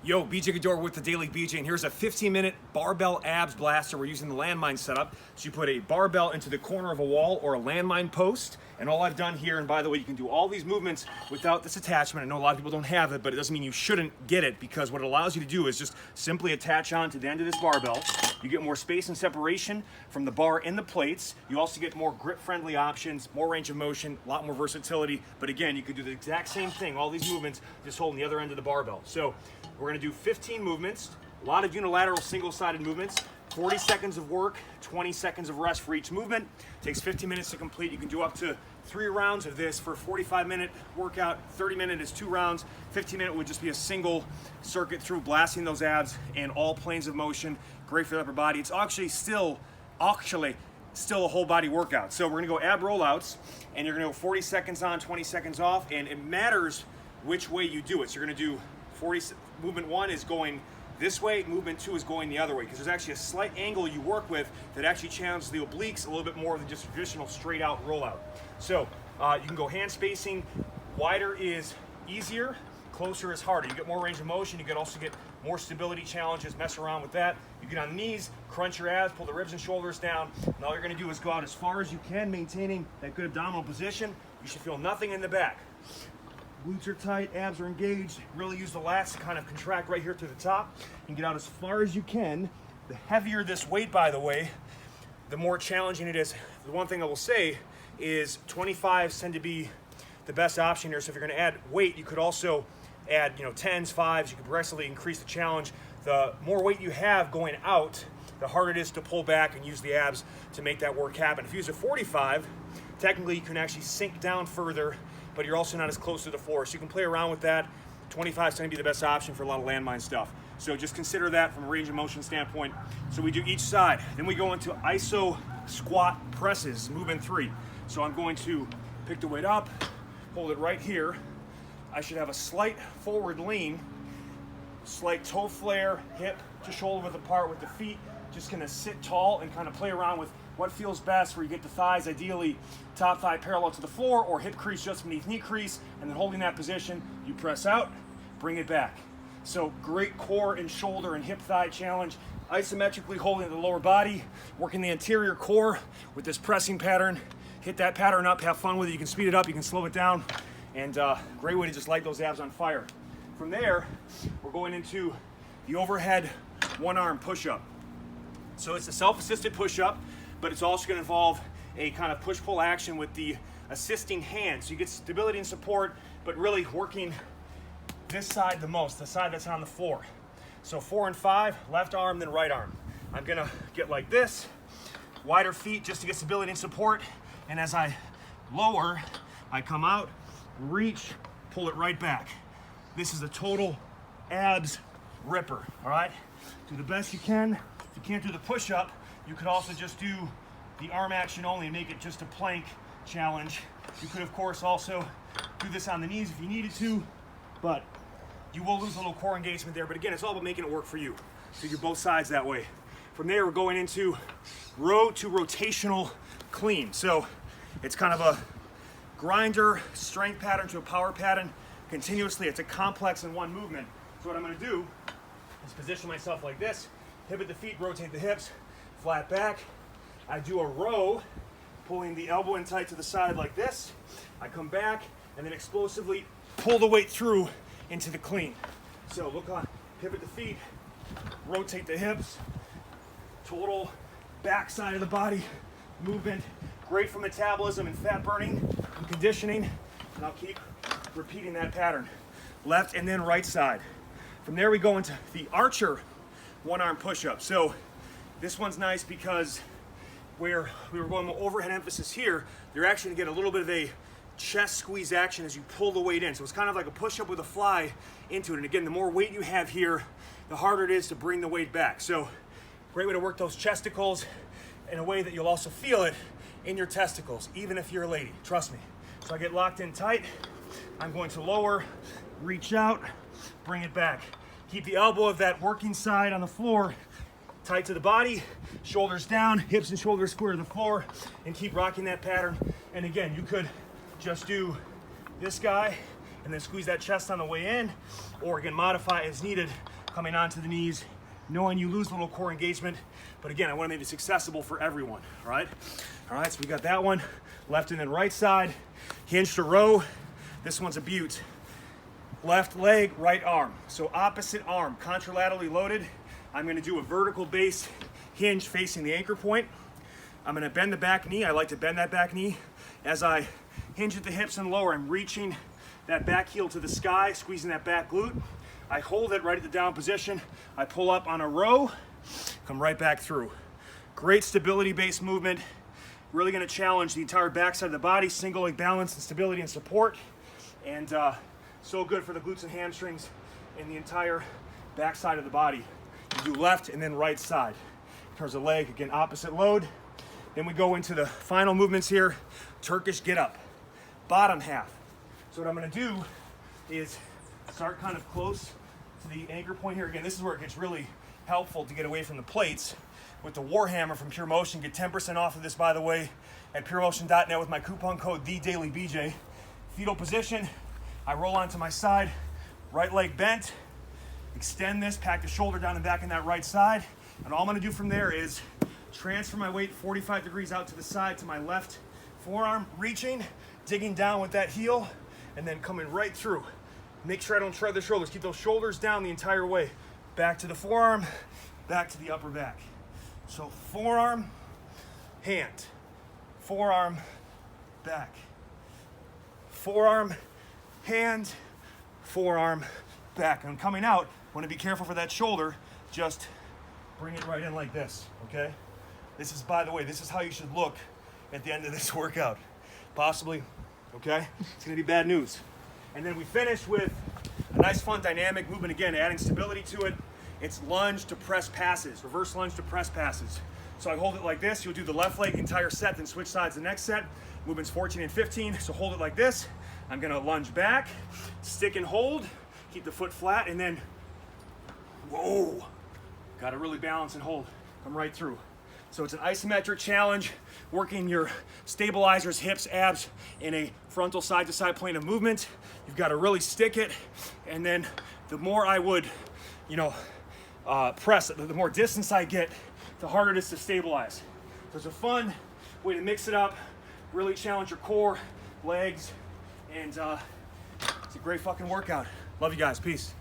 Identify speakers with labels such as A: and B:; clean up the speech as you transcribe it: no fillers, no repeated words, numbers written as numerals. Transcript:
A: Yo, BJ Gaddour with the Daily BJ, and here's a 15-minute barbell abs blaster. We're using the landmine setup. So you put a barbell into the corner of a wall or a landmine post, and all I've done here, and by the way, you can do all these movements without this attachment. I know a lot of people don't have it, but it doesn't mean you shouldn't get it, because what it allows you to do is just simply attach on to the end of this barbell. You get more space and separation from the bar and the plates. You also get more grip-friendly options, more range of motion, a lot more versatility. But again, you could do the exact same thing, all these movements, just holding the other end of the barbell. So we're gonna do 15 movements, a lot of unilateral single-sided movements, 40 seconds of work, 20 seconds of rest for each movement. Takes 15 minutes to complete. You can do up to 3 rounds of this for a 45-minute workout. 30-minute is 2 rounds. 15-minute would just be a single circuit through blasting those abs and all planes of motion. Great for the upper body. It's actually still a whole body workout. So we're gonna go ab rollouts, and you're gonna go 40 seconds on, 20 seconds off, and it matters which way you do it. So you're gonna do movement 1 is going this way, movement 2 is going the other way, because there's actually a slight angle you work with that actually challenges the obliques a little bit more than just traditional straight out rollout. So you can go hand spacing. Wider is easier, closer is harder. You get more range of motion. You can also get more stability challenges. Mess around with that. You get on the knees, crunch your abs, pull the ribs and shoulders down, and all you're going to do is go out as far as you can, maintaining that good abdominal position. You should feel nothing in the back. Glutes are tight, abs are engaged. Really use the lats to kind of contract right here to the top and get out as far as you can. The heavier this weight, by the way, the more challenging it is. The one thing I will say is 25s tend to be the best option here. So if you're going to add weight, you could also add 10s, 5s. You could progressively increase the challenge. The more weight you have going out, the harder it is to pull back and use the abs to make that work happen. If you use a 45, technically you can actually sink down further, but you're also not as close to the floor. So you can play around with that. 25 is going to be the best option for a lot of landmine stuff. So just consider that from a range of motion standpoint. So we do each side. Then we go into iso squat presses, movement 3. So I'm going to pick the weight up, hold it right here. I should have a slight forward lean, slight toe flare, hip to shoulder width apart with the feet. Just gonna sit tall and kind of play around with what feels best, where you get the thighs ideally top thigh parallel to the floor or hip crease just beneath knee crease, and then holding that position, you press out, bring it back. So great core and shoulder and hip thigh challenge. Isometrically holding the lower body, working the anterior core with this pressing pattern. Hit that pattern up, have fun with it. You can speed it up, you can slow it down, and great way to just light those abs on fire. From there, we're going into the overhead one-arm push-up. So it's a self-assisted push-up, but it's also going to involve a kind of push-pull action with the assisting hand. So you get stability and support, but really working this side the most, the side that's on the floor. So 4 and 5, left arm, then right arm. I'm going to get like this, wider feet just to get stability and support. And as I lower, I come out, reach, pull it right back. This is a total abs ripper, all right? Do the best you can. If you can't do the push-up, you could also just do the arm action only and make it just a plank challenge. You could, of course, also do this on the knees if you needed to, but you will lose a little core engagement there. But again, it's all about making it work for you. So you do both sides that way. From there, we're going into row to rotational clean. So it's kind of a grinder strength pattern to a power pattern continuously. It's a complex in one movement. So what I'm going to do is position myself like this, pivot the feet, rotate the hips, flat back. I do a row, pulling the elbow in tight to the side like this. I come back and then explosively pull the weight through into the clean. So look on, pivot the feet, rotate the hips, total back side of the body movement. Great for metabolism and fat burning and conditioning. And I'll keep repeating that pattern. Left and then right side. From there we go into the archer one-arm push-up. So this one's nice because where we were going with overhead emphasis here, you're actually gonna get a little bit of a chest squeeze action as you pull the weight in. So it's kind of like a push-up with a fly into it. And again, the more weight you have here, the harder it is to bring the weight back. So great way to work those chesticles in a way that you'll also feel it in your testicles, even if you're a lady, trust me. So I get locked in tight. I'm going to lower, reach out, bring it back. Keep the elbow of that working side on the floor tight to the body, shoulders down, hips and shoulders square to the floor, and keep rocking that pattern. And again, you could just do this guy, and and then squeeze that chest on the way in, or again, modify as needed, coming onto the knees, knowing you lose a little core engagement. But again, I want to make this accessible for everyone, all right? All right, so we got that one, left and then right side, hinge to row. This one's a beaut. Left leg, right arm. So opposite arm, contralaterally loaded. I'm gonna do a vertical base hinge facing the anchor point. I'm gonna bend the back knee. I like to bend that back knee. As I hinge at the hips and lower, I'm reaching that back heel to the sky, squeezing that back glute. I hold it right at the down position. I pull up on a row, come right back through. Great stability-based movement. Really gonna challenge the entire backside of the body, single leg balance and stability and support. And so good for the glutes and hamstrings and the entire backside of the body. You do left and then right side. In terms of leg, again, opposite load. Then we go into the final movements here. Turkish get up, bottom half. So what I'm gonna do is start kind of close to the anchor point here. Again, this is where it gets really helpful to get away from the plates. With the Warhammer from Pure Motion, get 10% off of this, by the way, at puremotion.net with my coupon code TheDailyBJ. Fetal position, I roll onto my side, right leg bent, extend this, pack the shoulder down and back in that right side, and all I'm gonna do from there is transfer my weight 45 degrees out to the side to my left forearm, reaching, digging down with that heel, and then coming right through. Make sure I don't shred the shoulders. Keep those shoulders down the entire way. Back to the forearm, back to the upper back. So forearm, hand, forearm, back. Forearm, hand, forearm, back. I'm coming out, want to be careful for that shoulder, just bring it right in like this, okay? This is, by the way, this is how you should look at the end of this workout. Possibly, okay? It's gonna be bad news. And then we finish with a nice fun dynamic movement, again, adding stability to it. It's lunge to press passes, reverse lunge to press passes. So I hold it like this, you'll do the left leg entire set, then switch sides the next set. Movements 14 and 15, so hold it like this. I'm gonna lunge back, stick and hold, keep the foot flat, and then, whoa. Gotta really balance and hold, come right through. So it's an isometric challenge, working your stabilizers, hips, abs in a frontal side to side plane of movement. You've gotta really stick it, and then the more I would, press, the more distance I get, the harder it is to stabilize. So it's a fun way to mix it up, really challenge your core, legs, and it's a great fucking workout. Love you guys, peace.